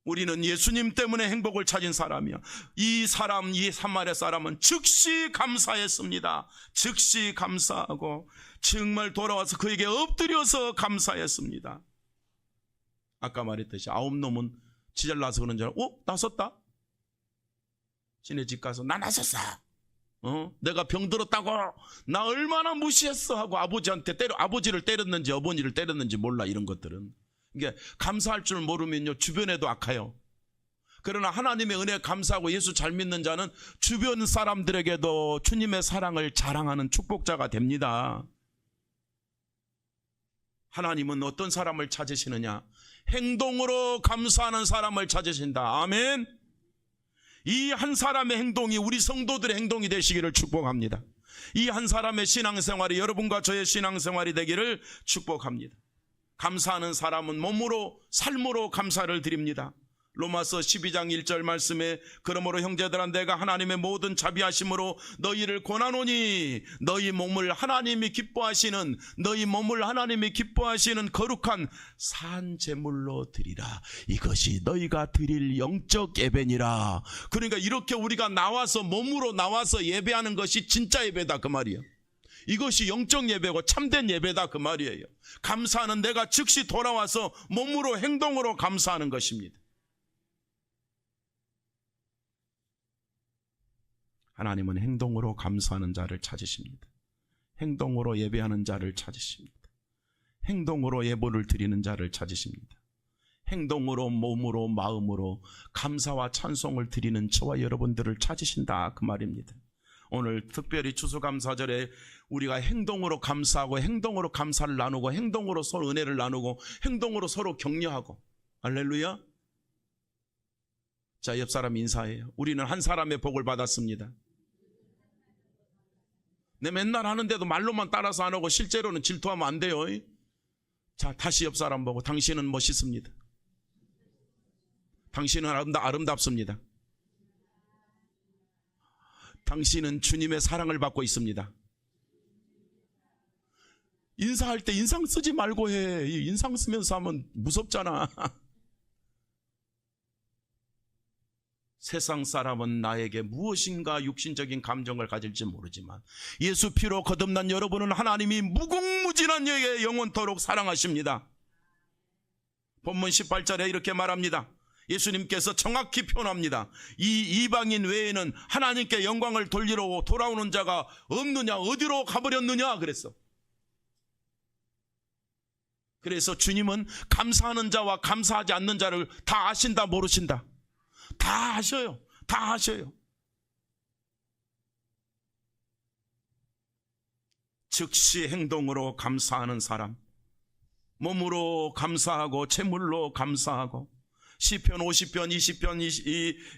우리는 예수님 때문에 행복을 찾은 사람이야. 이 사마리아 사람은 즉시 감사했습니다. 즉시 감사하고 정말 돌아와서 그에게 엎드려서 감사했습니다. 아까 말했듯이 9놈은 지잘나서 그런 줄 알고, 나섰다? 지네 집 가서 나 나섰어. 내가 병들었다고 나 얼마나 무시했어 하고 아버지를 때렸는지 어머니를 때렸는지 몰라. 이런 것들은 이게 감사할 줄 모르면요 주변에도 악해요. 그러나 하나님의 은혜에 감사하고 예수 잘 믿는 자는 주변 사람들에게도 주님의 사랑을 자랑하는 축복자가 됩니다. 하나님은 어떤 사람을 찾으시느냐? 행동으로 감사하는 사람을 찾으신다. 아멘. 이 한 사람의 행동이 우리 성도들의 행동이 되시기를 축복합니다. 이 한 사람의 신앙생활이 여러분과 저의 신앙생활이 되기를 축복합니다. 감사하는 사람은 몸으로 삶으로 감사를 드립니다. 로마서 12장 1절 말씀에 그러므로 형제들아 내가 하나님의 모든 자비하심으로 너희를 권하노니 너희 몸을 하나님이 기뻐하시는 거룩한 산 제물로 드리라. 이것이 너희가 드릴 영적 예배니라. 그러니까 이렇게 우리가 몸으로 나와서 예배하는 것이 진짜 예배다 그 말이에요. 이것이 영적 예배고 참된 예배다 그 말이에요. 감사하는 내가 즉시 돌아와서 몸으로 행동으로 감사하는 것입니다. 하나님은 행동으로 감사하는 자를 찾으십니다. 행동으로 예배하는 자를 찾으십니다. 행동으로 예물을 드리는 자를 찾으십니다. 행동으로 몸으로 마음으로 감사와 찬송을 드리는 저와 여러분들을 찾으신다 그 말입니다. 오늘 특별히 추수감사절에 우리가 행동으로 감사하고 행동으로 감사를 나누고 행동으로 서로 은혜를 나누고 행동으로 서로 격려하고 할렐루야. 자, 옆 사람 인사해요. 우리는 한 사람의 복을 받았습니다. 내 맨날 하는데도 말로만 따라서 안 하고 실제로는 질투하면 안 돼요. 자, 다시 옆 사람 보고 당신은 멋있습니다. 당신은 아름답습니다. 당신은 주님의 사랑을 받고 있습니다. 인사할 때 인상 쓰지 말고 해. 인상 쓰면서 하면 무섭잖아. 세상 사람은 나에게 무엇인가 육신적인 감정을 가질지 모르지만 예수 피로 거듭난 여러분은 하나님이 무궁무진한 여에게 영원토록 사랑하십니다. 본문 18절에 이렇게 말합니다. 예수님께서 정확히 표현합니다. 이 이방인 외에는 하나님께 영광을 돌리러 돌아오는 자가 없느냐, 어디로 가버렸느냐 그랬어. 그래서 주님은 감사하는 자와 감사하지 않는 자를 다 아신다 모르신다? 다 아셔요. 다 아셔요. 즉시 행동으로 감사하는 사람, 몸으로 감사하고 재물로 감사하고 시편 50편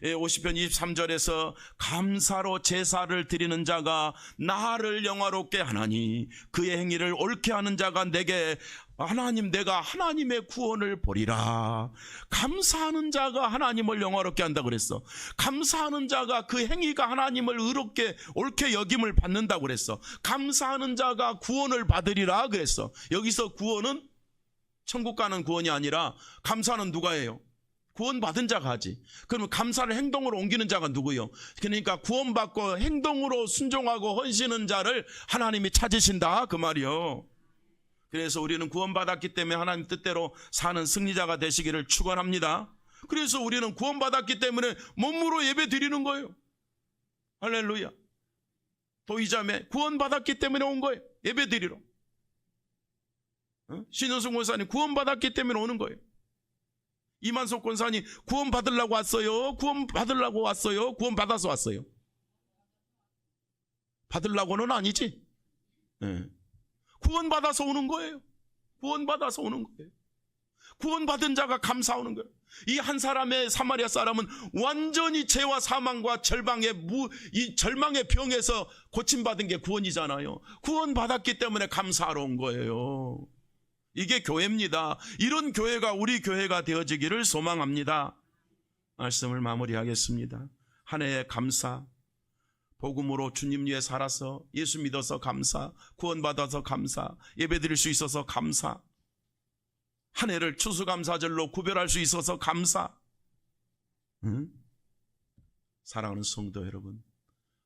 23절에서 감사로 제사를 드리는 자가 나를 영화롭게 하나니 그의 행위를 옳게 하는 자가 내게 하나님 내가 하나님의 구원을 보리라. 감사하는 자가 하나님을 영화롭게 한다 그랬어. 감사하는 자가 그 행위가 하나님을 의롭게 옳게 여김을 받는다고 그랬어. 감사하는 자가 구원을 받으리라 그랬어. 여기서 구원은 천국 가는 구원이 아니라 감사는 누가 해요? 구원받은 자가 하지. 그러면 감사를 행동으로 옮기는 자가 누구요? 그러니까 구원받고 행동으로 순종하고 헌신하는 자를 하나님이 찾으신다 그 말이요. 그래서 우리는 구원받았기 때문에 하나님 뜻대로 사는 승리자가 되시기를 축원합니다. 그래서 우리는 구원받았기 때문에 몸으로 예배 드리는 거예요. 할렐루야. 도의자매 구원받았기 때문에 온 거예요. 예배 드리러. 신현승 권사님 구원받았기 때문에 오는 거예요. 이만석 권사님 구원 받으려고 왔어요? 구원 받으려고 왔어요? 구원 받아서 왔어요? 받으려고는 아니지. 네. 구원 받아서 오는 거예요. 구원 받아서 오는 거예요. 구원 받은 자가 감사하는 거예요. 이 한 사람의 사마리아 사람은 완전히 죄와 사망과 이 절망의 병에서 고침받은 게 구원이잖아요. 구원 받았기 때문에 감사하러 온 거예요. 이게 교회입니다. 이런 교회가 우리 교회가 되어지기를 소망합니다. 말씀을 마무리하겠습니다. 한 해의 감사, 복음으로 주님 위에 살아서 예수 믿어서 감사, 구원받아서 감사, 예배드릴 수 있어서 감사, 한 해를 추수감사절로 구별할 수 있어서 감사. 사랑하는 성도 여러분,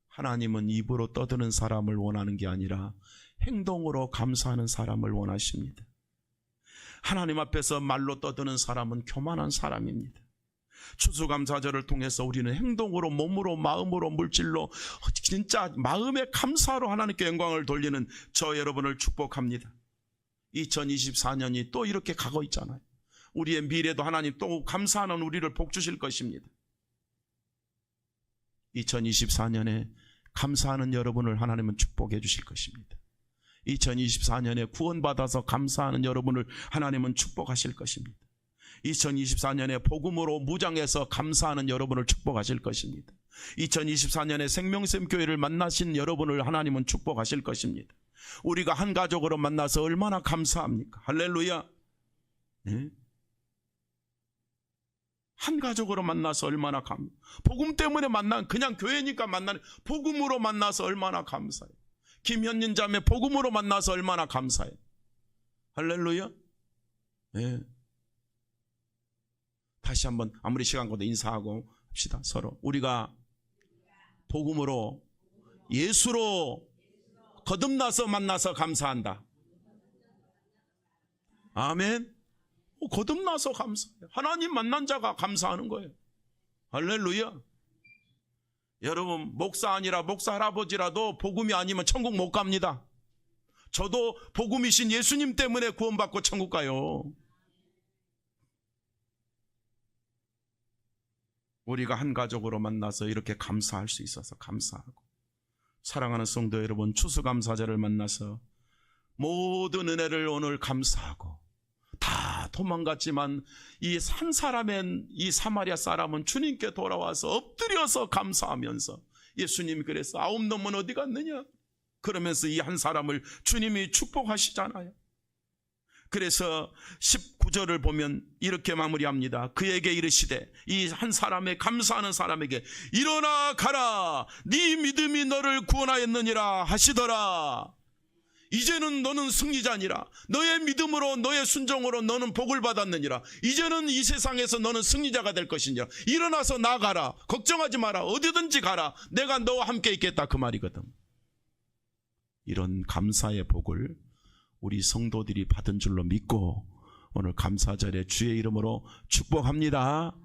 하나님은 입으로 떠드는 사람을 원하는 게 아니라 행동으로 감사하는 사람을 원하십니다. 하나님 앞에서 말로 떠드는 사람은 교만한 사람입니다. 추수감사절을 통해서 우리는 행동으로 몸으로 마음으로 물질로 진짜 마음의 감사로 하나님께 영광을 돌리는 저 여러분을 축복합니다. 2024년이 또 이렇게 가고 있잖아요. 우리의 미래도 하나님 또 감사하는 우리를 복 주실 것입니다. 2024년에 감사하는 여러분을 하나님은 축복해 주실 것입니다. 2024년에 구원받아서 감사하는 여러분을 하나님은 축복하실 것입니다. 2024년에 복음으로 무장해서 감사하는 여러분을 축복하실 것입니다. 2024년에 생명샘 교회를 만나신 여러분을 하나님은 축복하실 것입니다. 우리가 한 가족으로 만나서 얼마나 감사합니까? 할렐루야. 네? 한 가족으로 만나서 얼마나 복음 때문에 그냥 교회니까 만나는 복음으로 만나서 얼마나 감사해요. 김현진 자매 복음으로 만나서 얼마나 감사해요. 할렐루야. 네. 다시 한번 아무리 시간 가도 인사하고 합시다. 서로 우리가 복음으로 예수로 거듭나서 만나서 감사한다. 아멘. 거듭나서 감사해요. 하나님 만난 자가 감사하는 거예요. 할렐루야. 여러분, 목사 아니라 목사 할아버지라도 복음이 아니면 천국 못 갑니다. 저도 복음이신 예수님 때문에 구원받고 천국 가요. 우리가 한 가족으로 만나서 이렇게 감사할 수 있어서 감사하고, 사랑하는 성도 여러분, 추수감사절을 만나서 모든 은혜를 오늘 감사하고, 다 도망갔지만 이 한 사람의 이 사마리아 사람은 주님께 돌아와서 엎드려서 감사하면서, 예수님이 그래서 아홉 놈은 어디 갔느냐 그러면서 이 한 사람을 주님이 축복하시잖아요. 그래서 19절을 보면 이렇게 마무리합니다. 그에게 이르시되, 이 한 사람의 감사하는 사람에게, 일어나 가라, 네 믿음이 너를 구원하였느니라 하시더라. 이제는 너는 승리자니라. 너의 믿음으로, 너의 순종으로 너는 복을 받았느니라. 이제는 이 세상에서 너는 승리자가 될 것이니라. 일어나서 나가라. 걱정하지 마라. 어디든지 가라. 내가 너와 함께 있겠다, 그 말이거든. 이런 감사의 복을 우리 성도들이 받은 줄로 믿고 오늘 감사절에 주의 이름으로 축복합니다.